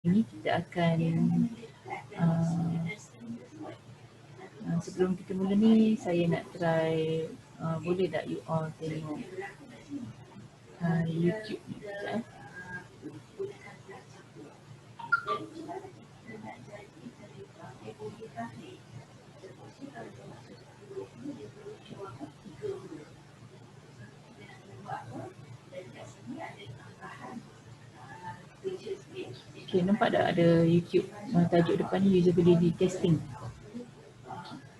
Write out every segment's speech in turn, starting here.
ini kita akan sebelum kita mula ni saya nak try boleh tak you all tengok YouTube ni sekejap. Okay, nampak tak ada YouTube tajuk depan ni usability testing.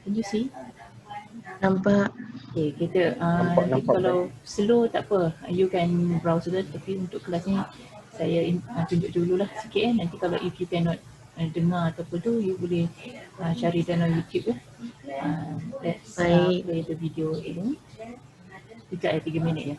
Can you see? Nampak. Okay, kita kalau slow tak apa, you can browse dulu, tapi untuk kelas ni saya tunjuk dululah sikit nanti kalau if you cannot dengar ataupun tu, you boleh cari dalam YouTube lah. Let's play the video dulu. Sekejap 3 minit ya.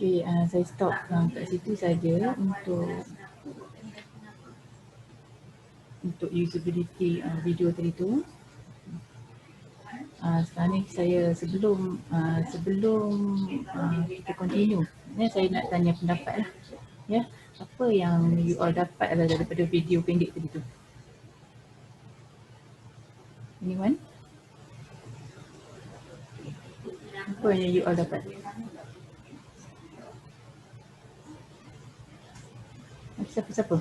Okay, saya stop kat situ saja untuk usability video tadi tu. Sekarang ni saya sebelum kita continue, saya nak tanya pendapat lah. Ya, apa yang you all dapat daripada video pendek tadi tu? Anyone? Apa yang you all dapat? Siapa?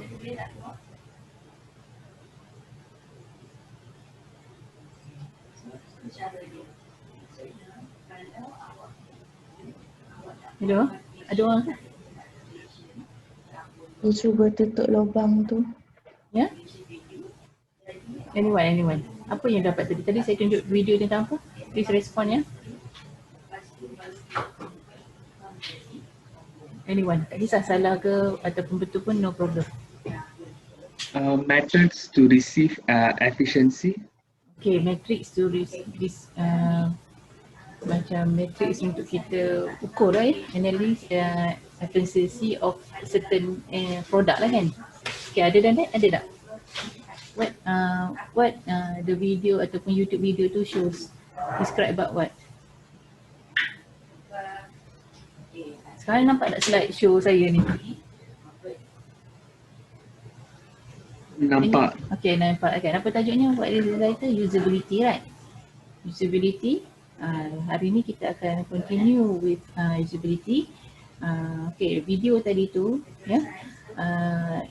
Hello? Ada orang ke? Dia cuba tutup lubang tu. Ya? Anyone? Apa yang dapat tadi? Tadi saya tunjuk video tentang apa? Please respond ya. Anyone? Tak kisah salah ke ataupun betul pun, no problem. Methods to receive efficiency. Okay, metrics to receive macam matrix untuk kita ukur lah analyze efficiency of certain product lah kan. Okay, other than that, ada tak? What the video ataupun YouTube video tu shows? Describe about what? Sekarang nampak tak slide show saya ni? Nampak. Okay, nampak kan. Apa tajuknya? What is the title? Usability, right? Usability. Hari ni kita akan continue with usability. Okay, video tadi tu, ya.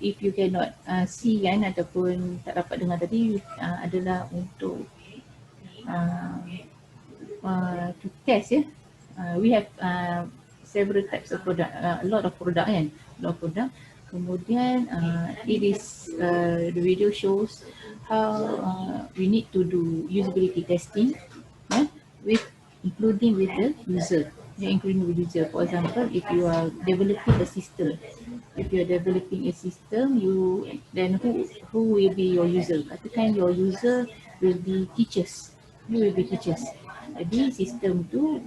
If you cannot see kan ataupun tak dapat dengar tadi, adalah untuk to test ya. We have several types of product, a lot of product kan, Kemudian it is the video shows how we need to do usability testing, with including with the user. Including with user. For example, if you are developing a system, then who will be your user? Katakan your user will be teachers. You will be teachers. Jadi sistem tu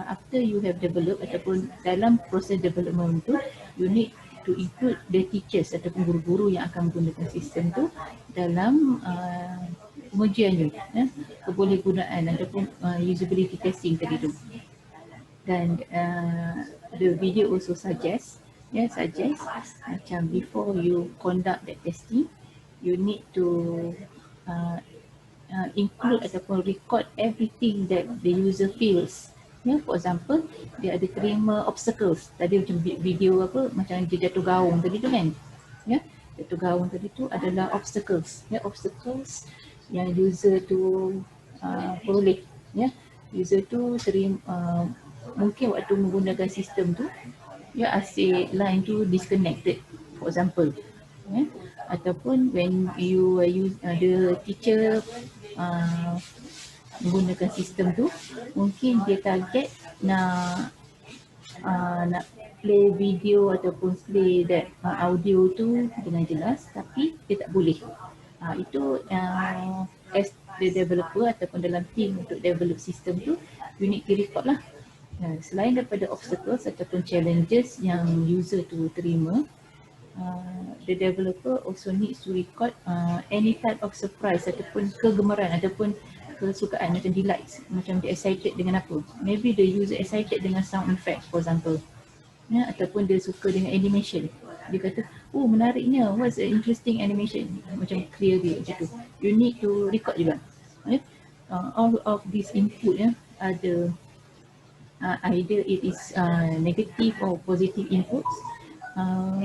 after you have developed ataupun dalam proses development tu, you need to include the teachers ataupun guru-guru yang akan menggunakan sistem tu dalam pengujian kebolehgunaan ataupun usability testing tadi tu. Dan the video also suggest macam before you conduct that testing, you need to include ataupun record everything that the user feels. For example, dia ada terima obstacles. Tadi macam video macam dia jatuh gaung tadi tu kan. Jatuh gaung tadi tu adalah obstacles. Obstacles yang user tu peroleh. User tu terima, mungkin waktu menggunakan sistem tu, asyik line tu disconnected, for example. Ataupun when you use the teacher menggunakan sistem tu, mungkin dia target nak play video ataupun play that audio tu dengan jelas, tapi dia tak boleh. Itu as the developer ataupun dalam team untuk develop sistem tu, you need to record lah. Selain daripada obstacles ataupun challenges yang user tu terima, the developer also needs to record any type of surprise ataupun kegemaran ataupun kesukaan, macam delights, macam dia excited dengan apa. Maybe the user excited dengan sound effect, for example. Ataupun dia suka dengan animation. Dia kata, oh menariknya, what's an interesting animation. Macam clear dia macam tu. You need to record juga. All of this input ada either it is negative or positive inputs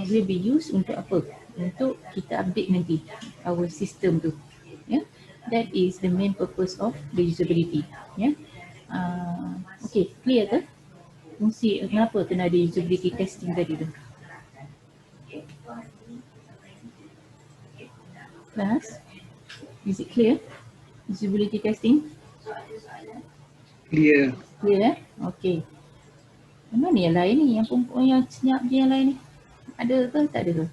will be used untuk apa? Untuk kita update nanti our system tu. That is the main purpose of the usability. Okay, clear ke? Fungsi kenapa kena ada usability testing tadi tu? Class, is it clear? Usability testing? Clear. Clear Okay. Mana yang lain ni? Yang perempuan yang senyap je yang lain ni? Ada ke? Tak ada ke?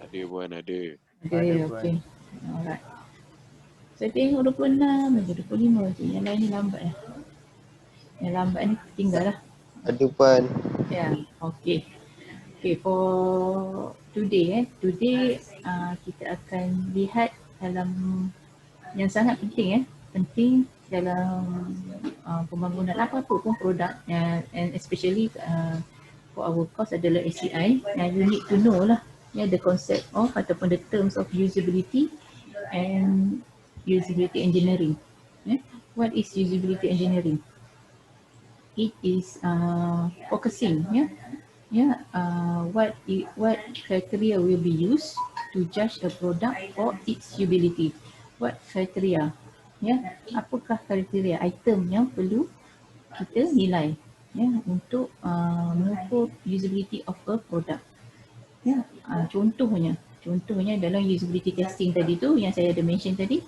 Ada puan, ada. Ada, okay. Alright. Saya tengok 26 je, 25 je. Yang lain ni lambat lah. Yang lambat ni tinggal lah. Ada puan. Ya, okay. Okay, for today today kita akan lihat dalam yang sangat penting penting dalam pembangunan apa-apa pun produk, and especially for our course adalah ACI. You need to know lah the concept of ataupun the terms of usability and usability engineering. What is usability engineering? It is focusing what criteria will be used to judge a product for its usability. What criteria? Apakah kriteria item yang perlu kita nilai untuk mengukur usability of a product. Contohnya dalam usability testing tadi tu yang saya ada mention tadi,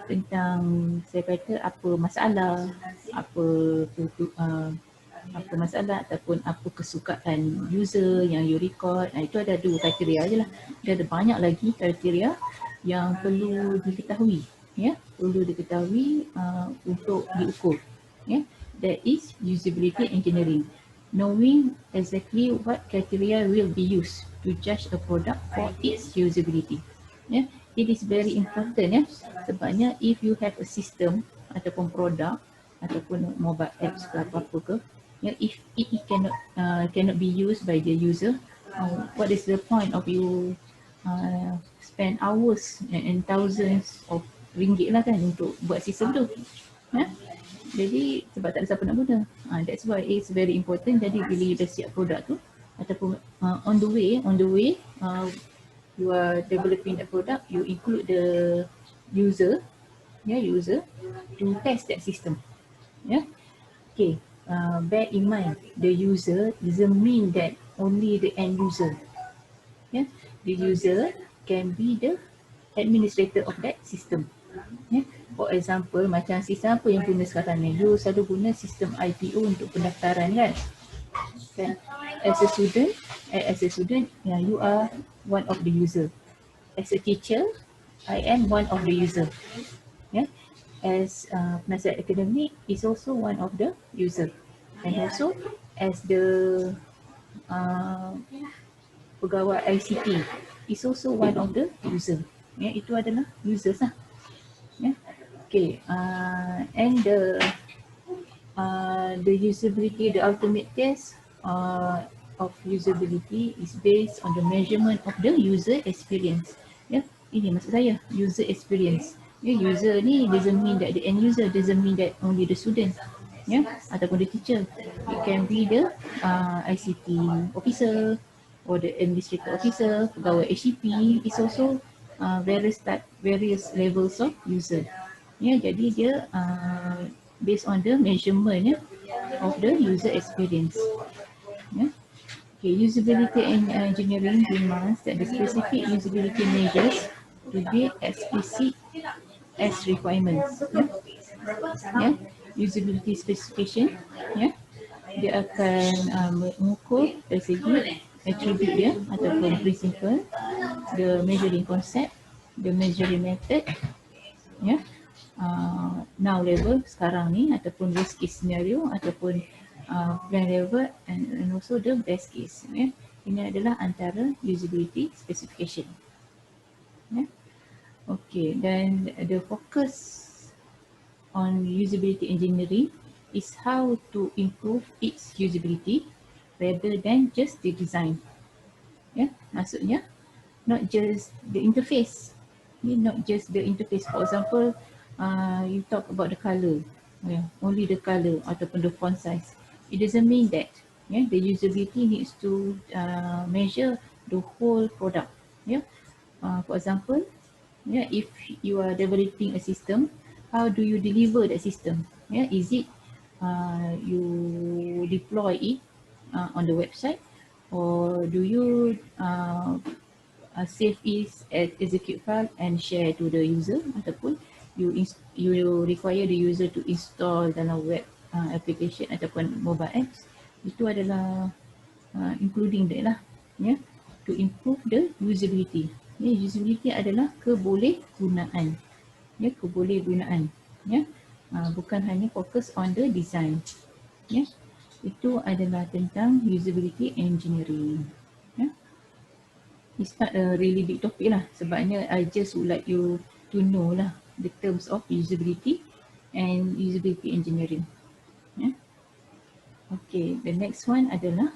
tentang saya kata apa masalah ataupun apa kesukaan user yang you record. Itu ada 2 kriteria je lah. Dia ada banyak lagi kriteria yang perlu diketahui ya, perlu diketahui untuk diukur. Ya, that is usability engineering. Knowing exactly what criteria will be used to judge a product for its usability. Ya, it is very important ya, sebabnya if you have a system ataupun produk ataupun mobile apps ke apa-apa ke, ya, if it cannot be used by the user, what is the point of you spend hours and thousands of ringgit lah kan untuk buat sistem tu, ya? Jadi sebab tak ada siapa nak guna. That's why it's very important. Jadi bila you dah siap produk tu ataupun on the way you are developing the product, you include the user, user to test that system. Okay, bear in mind the user doesn't mean that only the end user. The user can be the administrator of that system. For example, macam sistem apa yang guna sekarang ni? You selalu guna sistem IPO untuk pendaftaran kan? As a student, you are one of the user. As a teacher, I am one of the user. As penasihat akademik is also one of the user. And also as the pegawai ICT is also one of the user. Itu adalah users lah. Okay, and the usability, the ultimate test of usability is based on the measurement of the user experience. Ini maksud saya, user experience. User ni doesn't mean that the end user, doesn't mean that only the student, ataupun the teacher. It can be the ICT officer or the administrator officer, pegawai HCP. It's also various levels of user. Jadi dia based on the measurement of the user experience. Okay, usability engineering demands that the specific usability measures to be explicit as requirements. Usability specification, dia akan mengukur dari segi attribute dia ataupun principle, the measuring concept, the measuring method, now level sekarang ni ataupun worst case scenario ataupun plan level and also the best case. Ini adalah antara usability specification. Okay, then the focus on usability engineering is how to improve its usability rather than just the design. Maksudnya not just the interface. Not just the interface. For example, you talk about the color, only the color ataupun the font size. It doesn't mean that the usability needs to measure the whole product. For example, if you are developing a system, how do you deliver that system? Is it you deploy it on the website, or do you save it as execute file and share to the user, ataupun you require the user to install dalam web application ataupun mobile apps? Itu adalah including that lah, to improve the usability. Usability adalah kebolehgunaan, kebolehgunaan, bukan hanya fokus on the design. Itu adalah tentang usability engineering. It's not a really big topic lah, sebabnya I just would like you to know lah the terms of usability and usability engineering. Okay, the next one adalah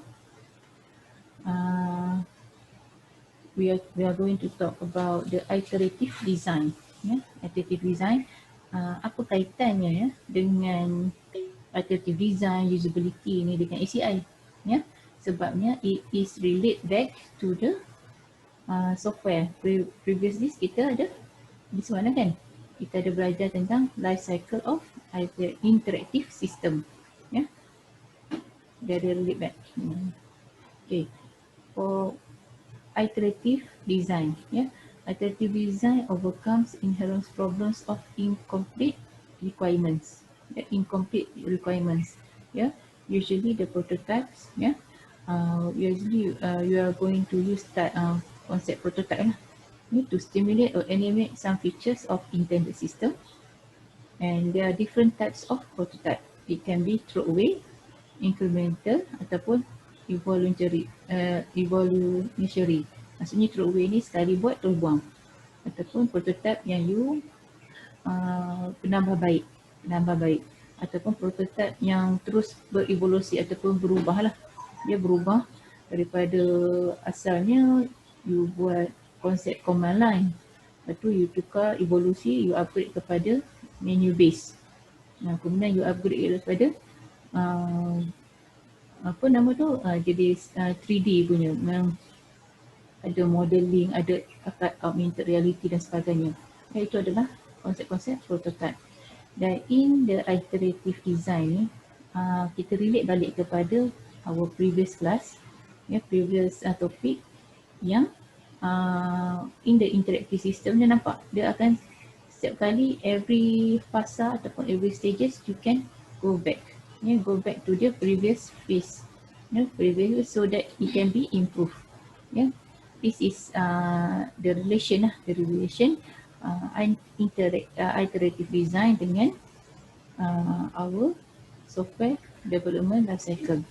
we are going to talk about the iterative design. Iterative design, apa kaitannya dengan iterative design, usability ni dengan ACI? Sebabnya it is relate back to the software. Previously kita ada this one kan, kita ada belajar tentang life cycle of interactive system. Dia ada relate back. Okay, for iterative design, iterative design overcomes inherent problems of incomplete requirements. Usually the prototypes, usually you are going to use that concept prototype lah. to stimulate or animate some features of intended system. And there are different types of prototype. It can be throwaway, incremental ataupun evolutionary. Maksudnya throwaway ni sekali buat terus buang. Ataupun prototype yang you penambah baik ataupun prototype yang terus berevolusi ataupun berubah lah. Dia berubah daripada asalnya you buat konsep command line, lepas tu you tukar evolusi, you upgrade kepada menu base. Kemudian you upgrade kepada apa nama tu, jadi 3D punya, ada modeling, ada augmented reality dan sebagainya. Itu adalah konsep-konsep prototype. Dan in the iterative design ni, kita relate balik kepada our previous class, previous topic yang in the interactive system ni nampak dia akan setiap kali every fasa ataupun every stages you can go back, go back to the previous phase, previous, so that it can be improved. This is the relation iterative design dengan our software development life cycle.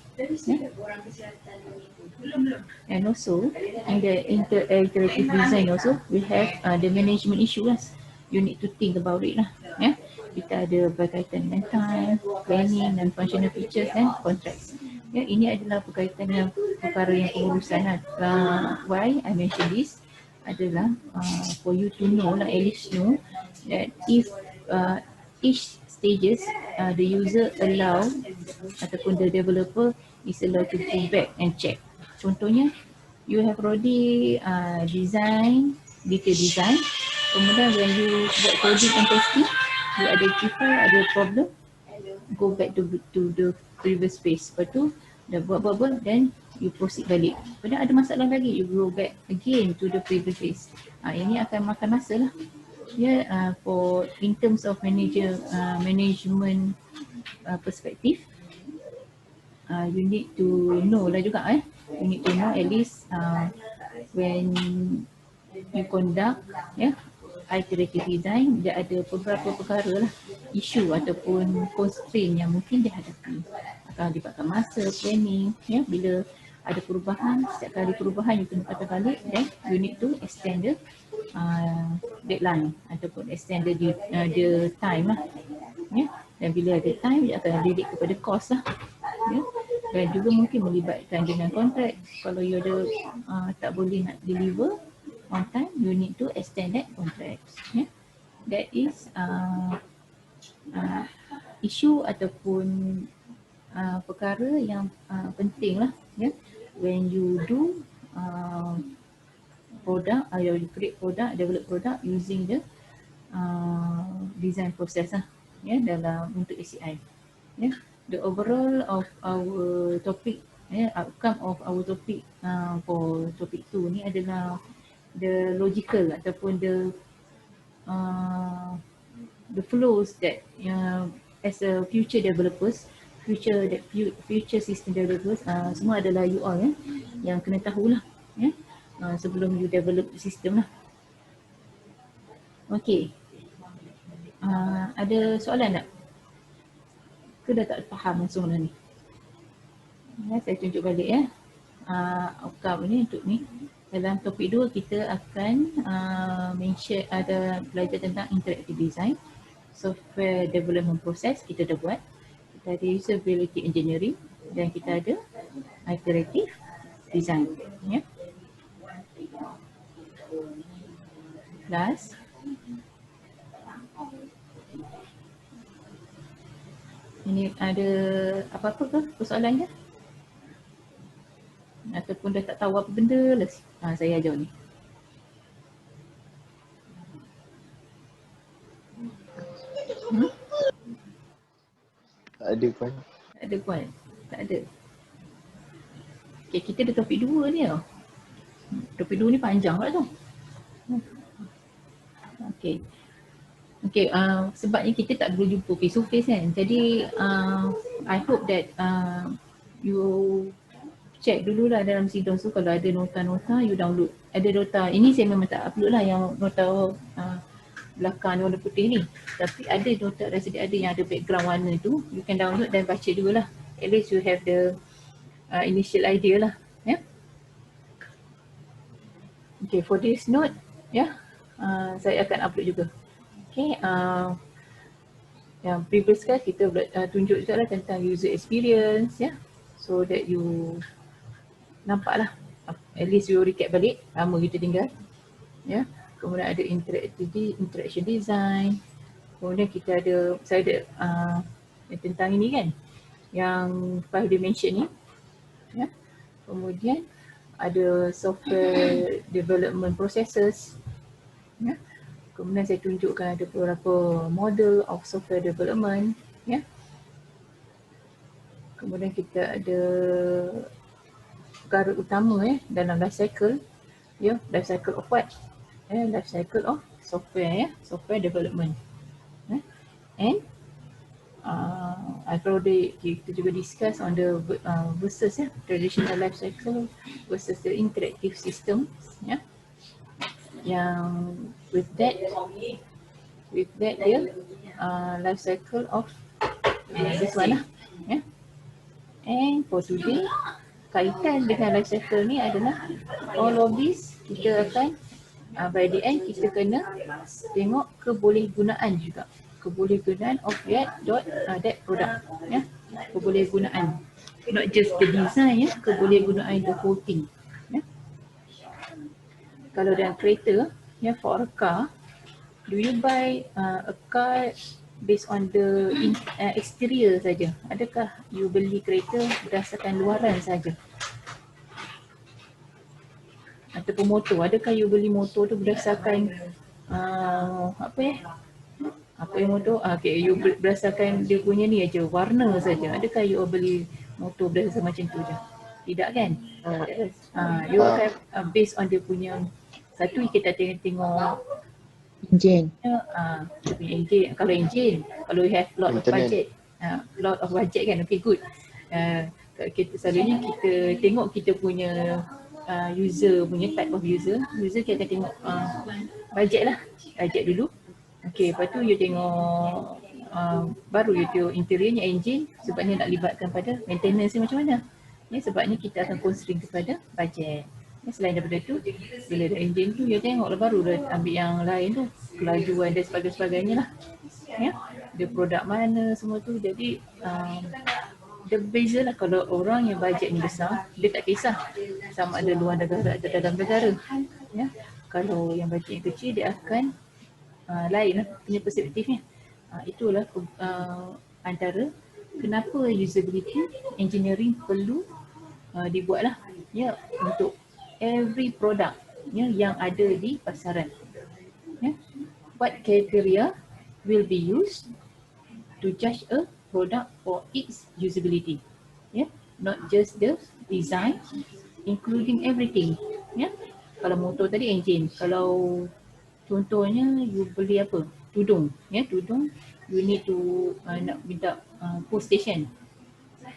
And also in the iterative design also we have the management issues. You need to think about it lah. Kita ada berkaitan dengan time, planning dan functional features and contracts. Ini adalah berkaitan dengan perkara yang pengurusan lah. Why I mention this adalah for you to know lah, at least know that if each stages the user allow ataupun the developer is allowed to go back and check. Contohnya you have already detail design, kemudian when you buat coding and testing, you identify ada problem, go back to the previous phase. Lepas tu dah buat, then you proceed balik. Padahal ada masalah lagi, you go back again to the previous phase. Ini akan makan masa lah. For in terms of management perspective, you need to know lah juga you need to know at least when you conduct iterative design, dia ada beberapa perkara lah, isu ataupun constraint yang mungkin dihadapi. Akan libatkan masa, planning, bila ada perubahan, setiap kali perubahan you kena patah balik, then you need to extend the deadline ataupun extend the time lah. Dan bila ada time, dia akan relate kepada cost lah. Dan juga mungkin melibatkan dengan kontrak. Kalau you ada tak boleh nak deliver on time, you need to extend that contract. That is isu ataupun perkara yang penting lah. When you do product, you create product, develop product using the design process lah, dalam untuk ACI. The overall of our topic, outcome of our topic for topic 2 ni adalah the logical ataupun the flows that as a future developers, future system developers, semua adalah you all yang kena tahulah sebelum you develop sistem lah. Okay, ada soalan tak? Ke dah tak faham langsung lah ni? Saya tunjuk balik outcome ni untuk ni. Dalam topik 2 kita akan mention, ada belajar tentang interactive design, software development process kita dah buat, kita ada usability engineering dan kita ada iterative design. Plus ini ada apa-apa ke persoalannya? Ataupun dah tak tahu apa benda lah, saya ajar ni. Tak ada Puan. Tak ada Puan? Tak ada. Okay, kita ada topik 2 ni tau. Topik 2 ni panjang pula tu. Okay. Okay, sebabnya kita tak boleh jumpa face to face kan. Jadi I hope that you check dululah dalam CDOS tu kalau ada nota-nota you download. Ada nota, ini saya memang tak upload lah yang nota belakang warna putih ni. Tapi ada nota dah sedia ada yang ada background warna tu, you can download dan baca dulu lah. At least you have the initial idea lah. Yeah. Okay, for this note, saya akan upload juga. Okay, yang previous kan kita tunjuk juga lah tentang user experience, so that you nampak lah, at least you recap balik, lama kita tinggal. Kemudian ada interaction design, kemudian kita ada, saya ada tentang ini kan, yang 5 dimension ni. Kemudian ada software development processes. Kemudian saya tunjukkan ada beberapa model of software development. Kemudian kita ada perkara utama dalam life cycle. Life cycle of what? Life cycle of software, software development. And I've already, kita juga discuss on the versus traditional life cycle versus the interactive systems. Yang with that dia life cycle of this one lah. And for today, kaitan dengan life cycle ni adalah all of this kita akan by the end kita kena tengok kebolehgunaan juga. Kebolehgunaan of that product. Kebolehgunaan. Not just the design, kebolehgunaan the whole thing. Kalau dalam kereta, for a car, do you buy a car based on the exterior saja? Adakah you beli kereta berdasarkan luaran saja? Ataupun motor, adakah you beli motor tu berdasarkan apa yang motor? Okay, you berdasarkan dia punya ni aja, warna saja. Adakah you beli motor berdasarkan macam tu je? Tidak kan? You have based on dia punya, satu kita tengok Engine. Dia punya engine. Kalau engine, kalau you have lot of budget, kan, okay good. Kita selalunya kita tengok kita punya user punya type of user kita akan tengok budget lah, budget dulu. Okay, lepas tu you tengok baru you tengok interiornya engine, sebabnya nak libatkan pada maintenance ni macam mana. Sebabnya kita akan constrain kepada budget. Selain daripada tu, bila dah engine tu, you tengok lah baru dah ambil yang lain tu, kelajuan dan sebagainya lah. Dia produk mana semua tu. Jadi dia beza lah. Kalau orang yang bajet ni besar, dia tak kisah sama ada luar negara atau dalam negara. Kalau yang bajet yang kecil, dia akan lain lah punya perspektifnya. Itulah antara kenapa usability engineering perlu dibuat lah untuk every product yang ada di pasaran. What criteria will be used to judge a product for its usability? Not just the design, including everything. Kalau motor tadi engine, kalau contohnya you beli apa? Tudung. Tudung you need to nak minta post station.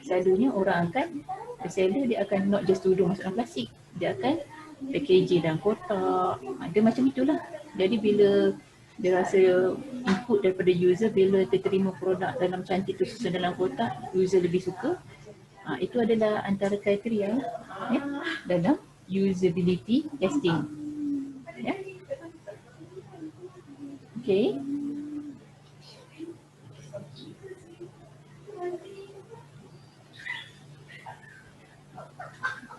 Selalunya orang akan, seller dia akan not just tudung masuk dalam plastik, dia akan packaging dalam kotak, dia macam itulah. Jadi bila dia rasa input daripada user, bila terima produk dalam cantik tu susun dalam kotak, user lebih suka. Itu adalah antara kriteria dalam usability testing. Okay.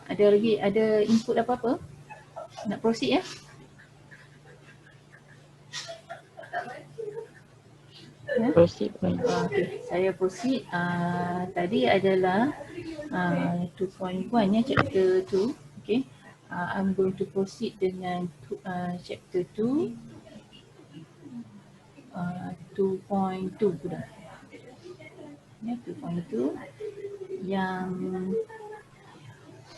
Ada lagi, ada input apa-apa? Nak proceed ya? Proceed. Okay, saya proceed. Tadi adalah 2.1 chapter 2. Okay. I'm going to proceed dengan chapter 2. 2.2 pula. 2.2 yang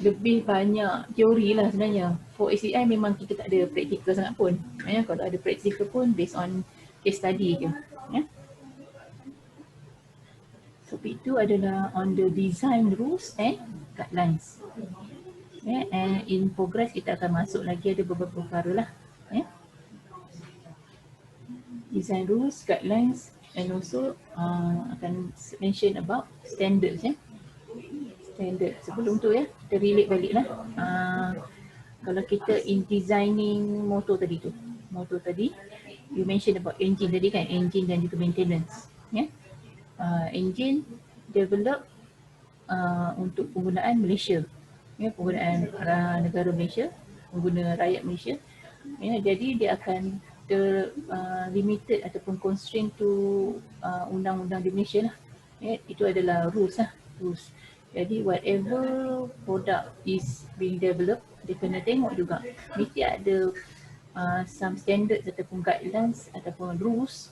lebih banyak teori lah sebenarnya. For ACI memang kita tak ada praktikal sangat pun. Kalau ada praktikal pun based on case study je. Topik itu adalah on the design rules and guidelines. And in progress kita akan masuk lagi ada beberapa perkara lah. Design rules, guidelines, and also akan mention about standards. Standard. Sebelum tu kita relate balik lah. Kalau kita in designing motor tadi tu, you mention about engine tadi kan, engine dan juga maintenance. Engine develop untuk penggunaan Malaysia, penggunaan negara Malaysia, pengguna rakyat Malaysia. Jadi dia akan limited ataupun constraint to undang-undang di Malaysia lah. Itu adalah rules lah, rules. Jadi whatever product is being developed, dia kena tengok juga mesti ada some standards ataupun guidelines ataupun rules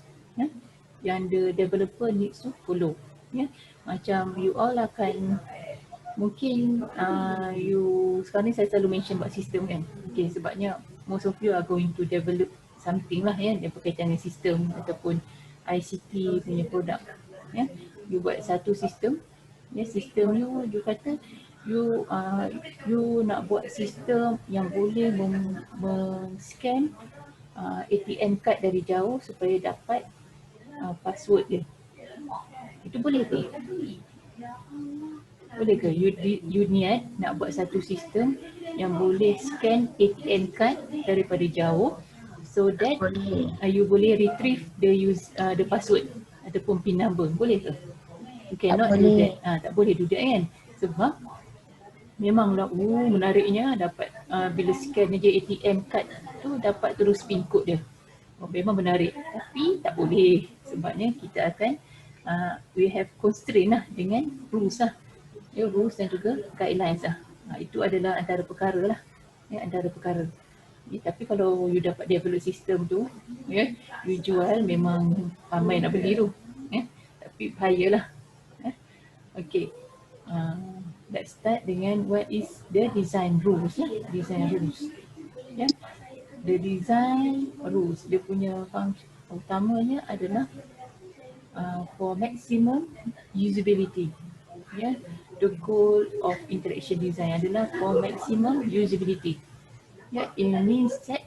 yang the developer needs to follow. Macam you all akan mungkin you sekarang ni saya selalu mention about sistem kan. Okay, sebabnya most of you are going to develop something lah yang berkaitan dengan sistem ataupun ICT punya produk. You buat satu sistem, sistem you kata you nak buat sistem yang boleh men-scan ATM card dari jauh supaya dapat password dia. Itu boleh ke? Boleh ke? You niat nak buat satu sistem yang boleh scan ATM card daripada jauh so that you boleh retrieve the password ataupun PIN number. Boleh ke? You cannot do that. Tak boleh do that kan? Sebab memanglah menariknya dapat bila scan je ATM card tu dapat terus PIN code dia. Memang menarik, tapi tak boleh sebabnya kita akan we have constraint lah dengan rules lah. Rules dan juga guidelines lah. Itu adalah antara perkara lah. Antara perkara. Tapi kalau you dapat develop sistem tu, you jual memang ramai nak beli tu. Tapi bahayalah. Okay. Let's start dengan what is the design rules. Design rules. The design rules, dia punya function utamanya adalah for maximum usability. The goal of interaction design adalah for maximum usability. It means that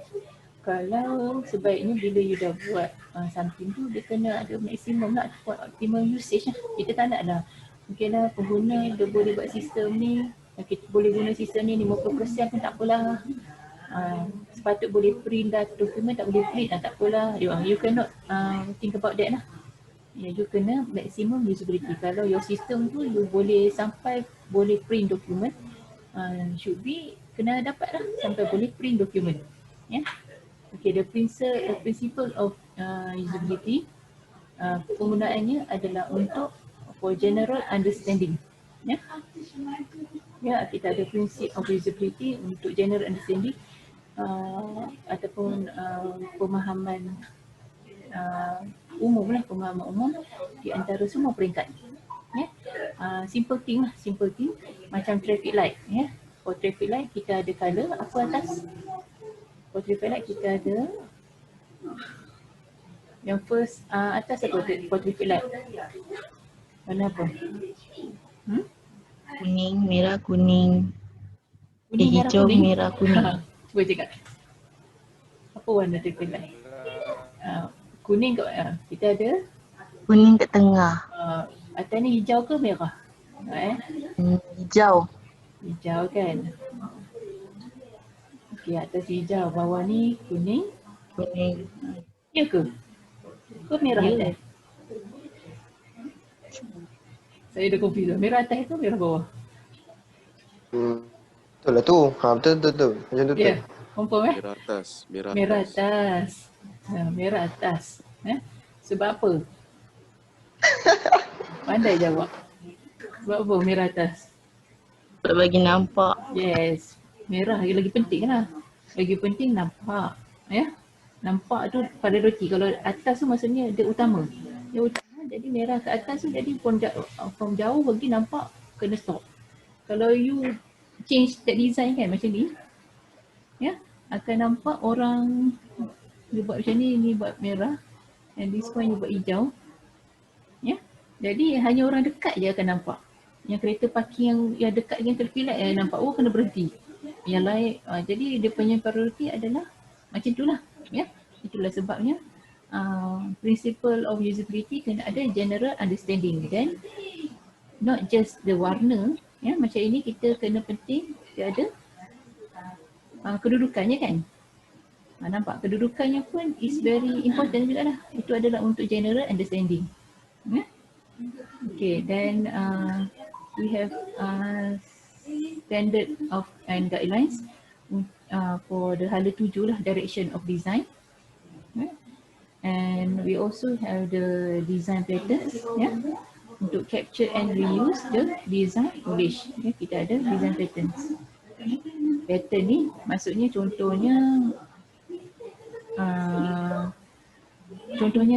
kalau sebaiknya bila you dah buat something tu, dia kena ada maximum lah for optimum usage lah. Kita tak nak lah, mungkinlah pengguna dia boleh buat sistem ni, kita boleh guna sistem ni 50% pun tak apalah. Sepatut boleh print dah dokumen, tak boleh print tak apalah. You cannot think about that lah. You kena maximum usability. Kalau your system tu you boleh sampai boleh print dokumen, should be kena dapat lah sampai boleh print dokumen. Okay, the principle of usability, penggunaannya adalah untuk for general understanding. Kita ada prinsip of usability untuk general understanding ataupun pemahaman umum lah, pemahaman umum di antara semua peringkat. Simple thing lah, simple thing macam traffic light. For traffic light kita ada color apa atas. For traffic light kita ada yang first atas apa for traffic light? Warna apa? Kuning, merah, kuning. Kuning, merah, hijau, kuning. merah, kuning. Cuba cakap. Apa warna traffic light? Kuning kat kita ada Kuning kat tengah. atas ni hijau ke merah? Hijau. Hijau kan? Okey, atas hijau, bawah ni kuning. Kuning. Ya ke? Ke merah atas? Saya dah confuse. Merah atas itu merah bawah? Betul lah tu. Betul. Macam tu. Ya, confirm Merah atas. Merah atas. Merah atas. Sebab apa? Pandai jawab. Sebab apa merah atas? Sebab bagi nampak. Yes. Merah lagi penting lah. Lagi penting nampak. Nampak tu pada roti. Kalau atas tu maksudnya dia utama. Dia utama. Jadi merah ke atas tu jadi from jauh bagi nampak kena stop. Kalau you change that design kan macam ni. Akan nampak orang you buat macam ni buat merah. And this one you buat hijau. Jadi hanya orang dekat je akan nampak. Yang kereta parking yang dekat dengan traffic light nampak, kena berhenti. yang lain, jadi dia punya priority adalah macam itulah, ya. Itulah sebabnya principle of usability kena ada general understanding, dan not just the warna, ya. Macam ini kita kena penting dia ada kedudukannya kan. Nampak kedudukannya pun is very important juga lah. Itu adalah untuk general understanding, ya. Okay, then we have standard of and guidelines for the hala 7 lah, direction of design, yeah. And we also have the design patterns, yeah, untuk capture and reuse the design knowledge, yeah. Kita ada design patterns. Pattern ni maksudnya contohnya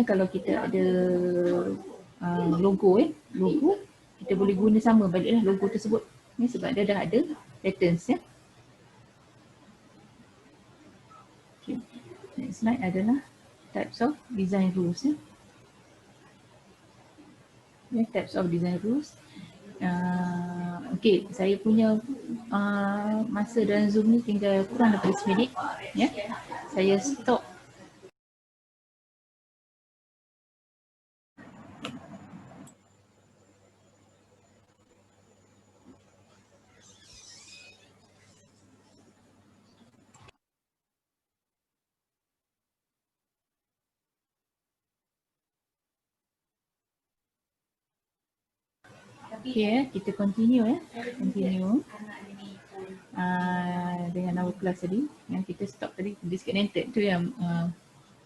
kalau kita ada logo, logo kita boleh guna sama baliklah logo tersebut, ni sebab dia dah ada patterns, ya. Okay. Next slide adalah types of design rules, ya. Types of design rules. Okay, saya punya masa dalam Zoom ni tinggal kurang daripada 10 minit, ya. Saya stop. Okay, kita continue, ya. Continue dengan our class tadi. Yang kita stop tadi disconnected tu yang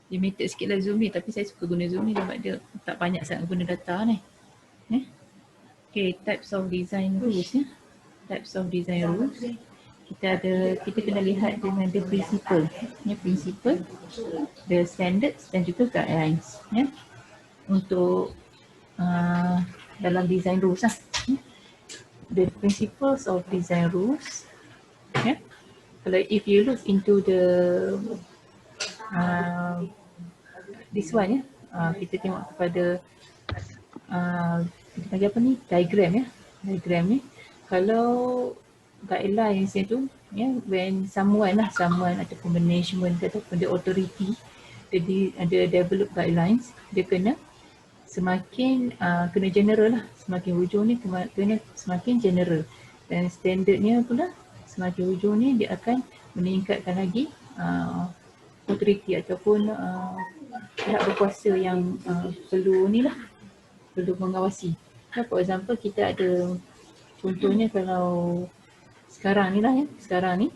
limited sikit lah Zoom ni, tapi saya suka guna Zoom ni sebab dia tak banyak sangat guna data ni. Okay, types of design rules, ya. Types of design rules. Kita kena lihat dengan the principle, ya, principle, the standards dan juga guidelines, ya. Untuk dalam design rules lah. The principles of design rules, yeah. Kalau if you look into the this one, ya, kita tengok kepada kita panggil apa ni, diagram, ya. Diagram ni, kalau guidelines itu, ya, when someone ataupun management ataupun the authority ada develop guidelines, dia kena semakin kena general lah, semakin hujung ni kena semakin general, dan standardnya pula semakin hujung ni dia akan meningkatkan lagi authority ataupun pihak berkuasa yang perlu mengawasi. For example, kita ada contohnya kalau sekarang ni lah, ya, sekarang ni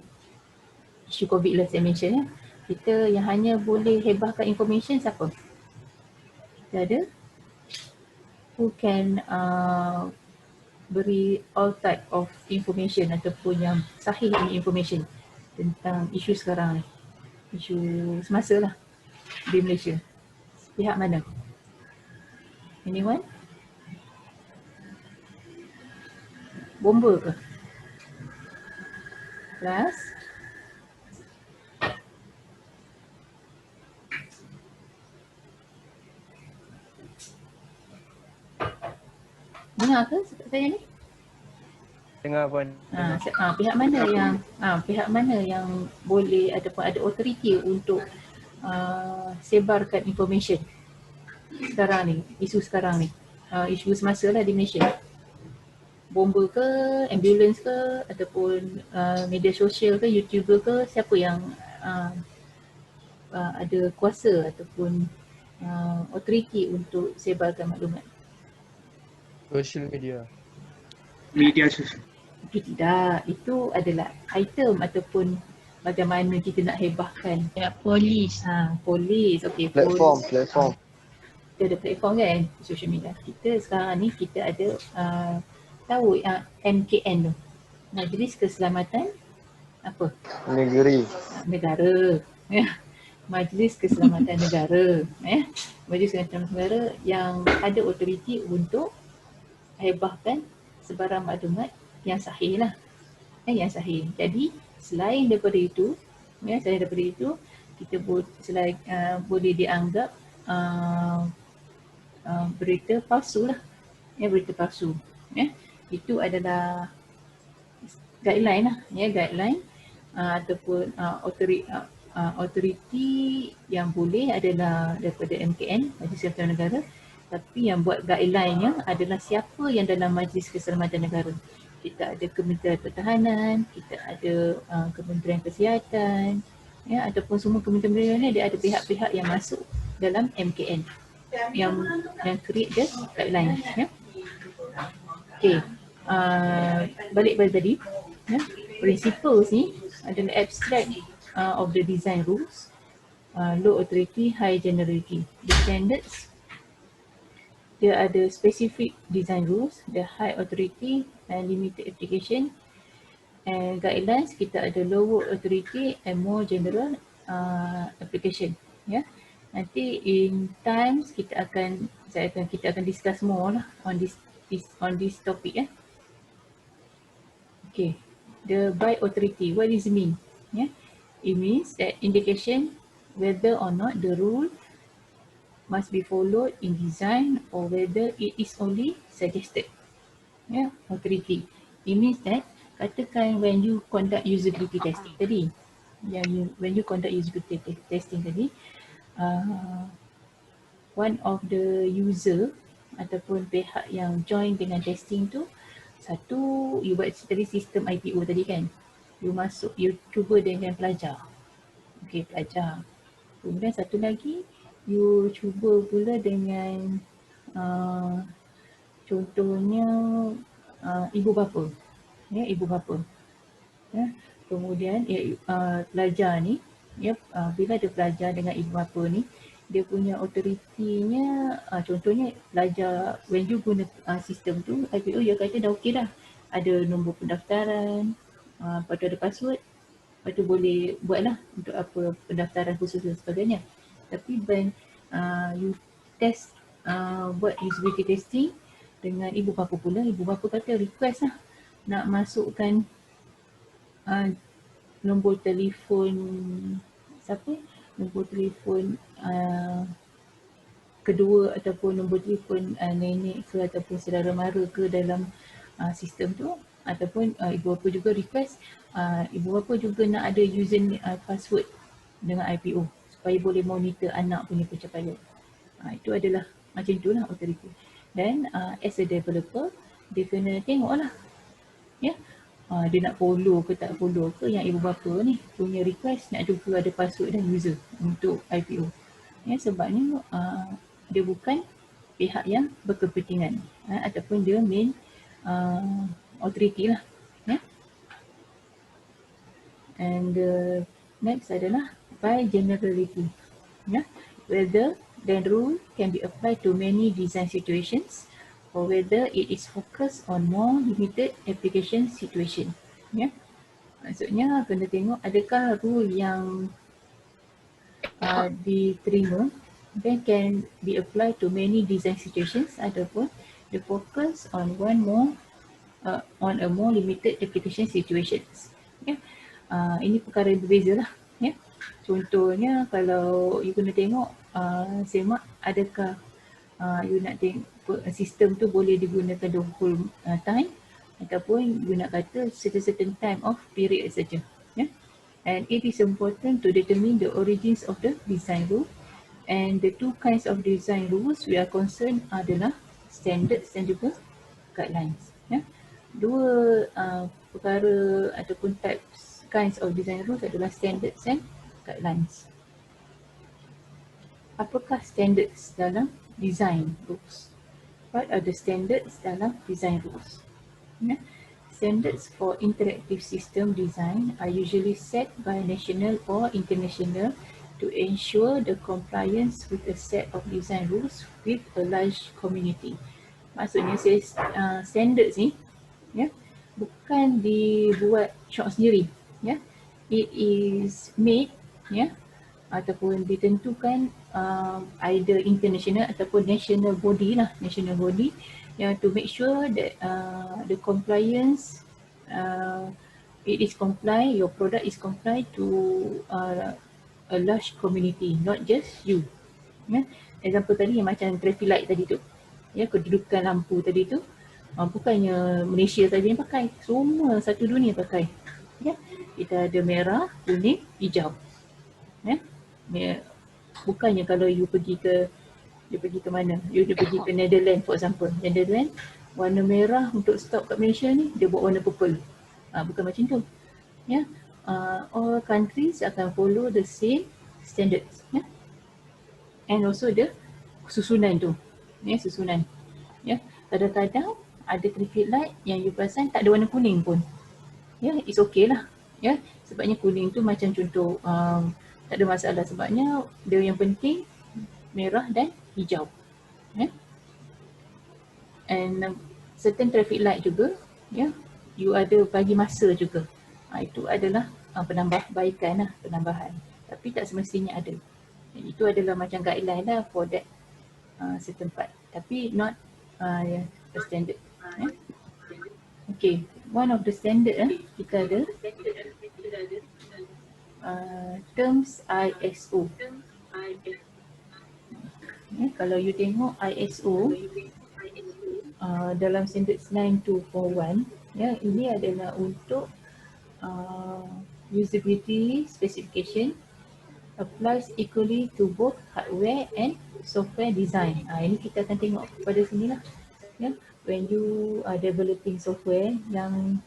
isu COVID lah saya mention, ya. Kita yang hanya boleh hebahkan information siapa? Kita ada who can beri all type of information ataupun yang sahih information tentang isu sekarang ni, isu semasa lah di Malaysia. Pihak mana? Anyone? Bomba ke? Plus dengar ke saya ni? Dengar Puan. Pihak mana yang boleh ataupun ada authority untuk sebarkan information sekarang ni, isu sekarang ni, isu semasa lah di Malaysia. Bomba ke, ambulans ke, ataupun media sosial ke, YouTuber ke, siapa yang ada kuasa ataupun authority untuk sebarkan maklumat? Social media. Media sosial. Itu tidak, itu adalah item ataupun bagaimana kita nak hebahkan. Ya, polis. Polis, okey. Platform. Kita ada platform kan, social media. Kita sekarang ni kita ada tahu MKN tu, Majlis Keselamatan apa? Negara. Ya. Majlis Keselamatan Negara, ya. Majlis Keselamatan Negara yang ada authority untuk hebahkan sebarang maklumat yang sahih lah, yang sahih. Jadi selain daripada itu, kita boleh dianggap berita palsu lah, ya, berita palsu, ya. Itu adalah guideline lah, ya, guideline ataupun authority yang boleh adalah daripada MKN, Majlis Keselamatan Negara, tapi yang buat guideline-nya adalah siapa yang dalam Majlis Keselamatan Negara. Kita ada Kementerian Pertahanan, kita ada Kementerian Kesihatan, ya, ataupun semua kementerian ni dia ada pihak-pihak yang masuk dalam MKN yang create the guideline, ya. Okay, balik pada tadi, ya, principles ni adalah abstract of the design rules, low authority, high generality. The standards, dia ada specific design rules, the high authority and limited application, and guidelines kita ada lower authority and more general application, ya. Nanti in times kita akan discuss more lah on this topic, ya. Okay, the by authority, what does it mean? Yeah, it means that indication whether or not the rule must be followed in design or whether it is only suggested. Yeah, authority. It means that katakan when you conduct usability testing tadi, when you conduct usability testing tadi, one of the user ataupun pihak yang join dengan testing tu, satu, you buat tadi sistem IPO tadi kan, you cuba dengan pelajar. Okay, pelajar. Kemudian satu lagi, you cuba pula dengan contohnya ibu bapa. Ya, ibu bapa. Ya, kemudian pelajar ni, ya, bila ada pelajar dengan ibu bapa ni, dia punya authority-nya, contohnya pelajar, when you guna sistem tu, IPO dia kata dah okey dah. Ada nombor pendaftaran, lepas tu ada password, lepas tu boleh buatlah untuk apa pendaftaran khusus dan sebagainya. Tapi when you test, buat usability testing dengan ibu bapa pula, ibu bapa kata request lah nak masukkan nombor telefon siapa? Nombor telefon kedua ataupun nombor telefon nenek ke ataupun saudara mara ke dalam sistem tu, ataupun ibu bapa juga request ibu bapa juga nak ada user password dengan IPO supaya boleh monitor anak punya pencapaian. Itu adalah macam itulah authority. Dan as a developer, dia kena tengok lah, ya, dia nak follow ke tak follow ke yang ibu bapa ni punya request nak juga ada password dan user untuk IPO. Ya, sebabnya dia bukan pihak yang berkepentingan ataupun dia main authority lah, ya. And the next adalah by generality, ya, whether the rule can be applied to many design situations or whether it is focused on more limited application situation. Ya, maksudnya kena tengok adakah rule yang diterima then can be applied to many design situations ataupun the focus on on a more limited application situations. Ya, ini perkara yang berbeza lah. Ya, contohnya kalau you kena tengok semak adakah you nak tengok sistem tu boleh digunakan the whole time ataupun you nak kata certain time of period saja, ya. And it is important to determine the origins of the design rule, and the two kinds of design rules we are concerned adalah standards dan juga guidelines, ya. Dua perkara ataupun kinds of design rules adalah standards and guidelines. Apakah standards dalam design rules? What are the standards dalam design rules? Yeah. Standards for interactive system design are usually set by national or international to ensure the compliance with a set of design rules with a large community. Maksudnya standards ni, ya, bukan dibuat syok sendiri, ya. It is made, ya, ataupun ditentukan either international ataupun national body lah, national body yang to make sure that the compliance it is comply, your product is comply to a large community, not just you. Ya, example tadi yang macam traffic light tadi tu, ya, kedudukan lampu tadi tu, bukannya Malaysia saja yang pakai, semua satu dunia pakai. Ya, Kita ada merah, kuning, hijau. Ya. Bukannya kalau you pergi ke mana? You pergi ke Netherlands for example. Netherlands warna merah untuk stok kat Malaysia ni dia buat warna purple. Bukan macam tu. Ya. All countries akan follow the same standards. Ya. And also the susunan tu. Ya, susunan. Ya. Kadang-kadang ada traffic light yang you perasan tak ada warna kuning pun. Ya, it's okay lah. Ya, sebabnya kuning tu macam contoh tak ada masalah sebabnya dia yang penting merah dan hijau. Ya. And certain traffic light juga, ya, you ada bagi masa juga. Itu adalah penambahbaikan lah, penambahan. Tapi tak semestinya ada. Itu adalah macam guideline lah for that setempat. Tapi not a standard. Ya. Okay, one of the standard kita ada terms ISO. Kalau you tengok ISO dalam standard 9241, ya, ini adalah untuk usability specification applies equally to both hardware and software design. Ini kita akan tengok pada sini lah. Ya, when you are developing software yang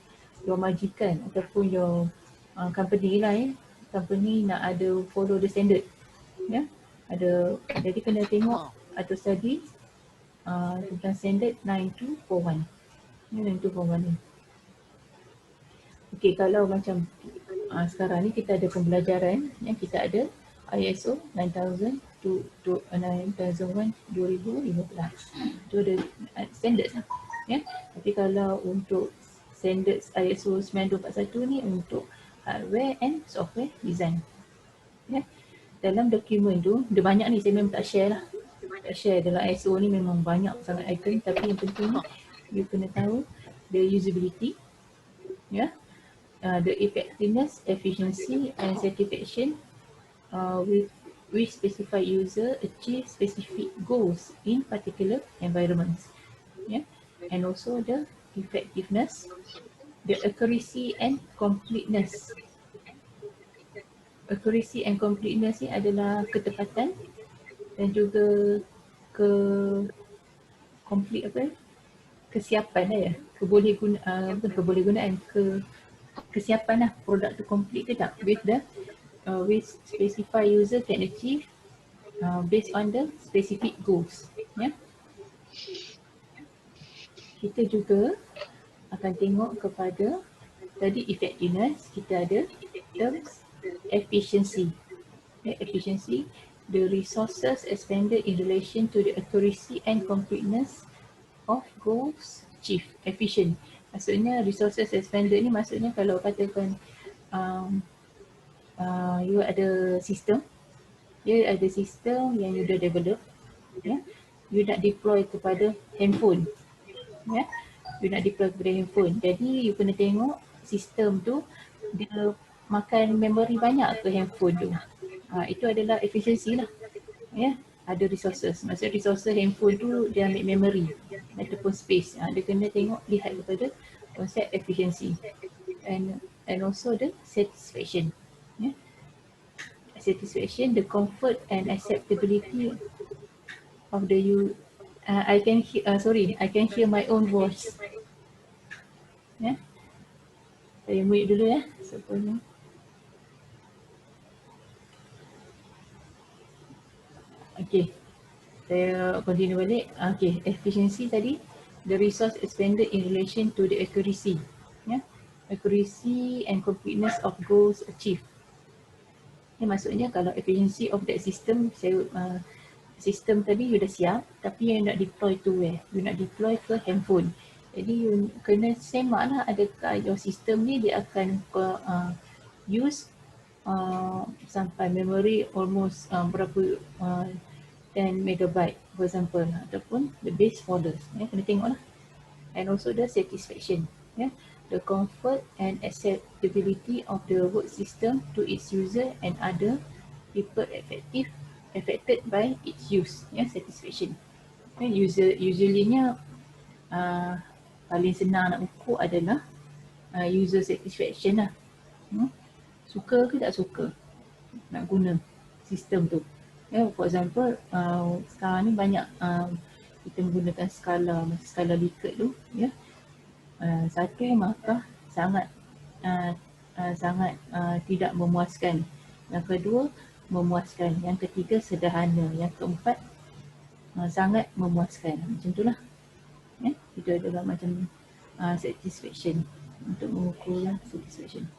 your majikan ataupun your company lah, ya, company nak ada follow the standard. Ya, jadi kena tengok atau study tentang standard 9241. 9241 ni. Okey, kalau macam sekarang ni kita ada pembelajaran yang kita ada ISO 9001 2015. Itu ada standard lah. Ya. Tapi kalau untuk standard ISO 9241 ni untuk hardware and software design. Ya. Dalam dokumen tu, dia banyak ni, saya memang tak share lah. Tak share, dalam ISO ni memang banyak sangat item, tapi yang penting ni you kena tahu the usability, ya, the effectiveness, efficiency and satisfaction which specify user achieve specific goals in particular environments, ya, and also the effectiveness, the accuracy and completeness. Accuracy and completeness ni adalah ketepatan dan juga kesiapan lah, ya, kesiapan lah produk tu complete ke tak with the with specify user can achieve based on the specific goals. Ya. Kita juga akan tengok kepada tadi effectiveness, kita ada terms efficiency. Efficiency, the resources expended in relation to the accuracy and completeness of goals achieved. Efficient. Maksudnya resources expended ni maksudnya kalau katakan you ada sistem, ada sistem yang you dah develop, ya, you nak deploy kepada handphone, ya, you nak deploy kepada handphone. Jadi you kena tengok sistem tu dia makan memori banyak ke handphone tu. Itu adalah efficiency lah. Ya, ada resources. Maksudnya resources handphone tu dia ambil memory ataupun space. Dia kena tengok, lihat kepada konsep efficiency and also the satisfaction. Ya. Satisfaction, the comfort and acceptability of the I can hear my own voice. Ya. Saya mute dulu ya. Sepuluh. Okay, saya continue balik. Okay, efficiency tadi, the resource expended in relation to the accuracy, ya, accuracy and completeness of goals achieved. Ini maksudnya kalau efficiency of that system, sistem tadi you dah siap, tapi you nak deploy to where? You nak deploy ke handphone. Jadi you kena semak lah adakah your system ni dia akan use sampai memory almost berapa 10 megabyte for example, ataupun the base folders, ya, kena tengok lah. And also the satisfaction, ya, the comfort and acceptability of the work system to its user and other people affected by its use, ya, satisfaction. Usually-nya paling senang nak ukur adalah user satisfaction lah. suka ke tak suka nak guna sistem tu. For example, sekarang ni banyak kita menggunakan skala Likert tu, satu markah sangat tidak memuaskan, yang kedua memuaskan, yang ketiga sederhana, yang keempat sangat memuaskan. Macam tu lah. Kita ada macam satisfaction untuk mengukur satisfaction.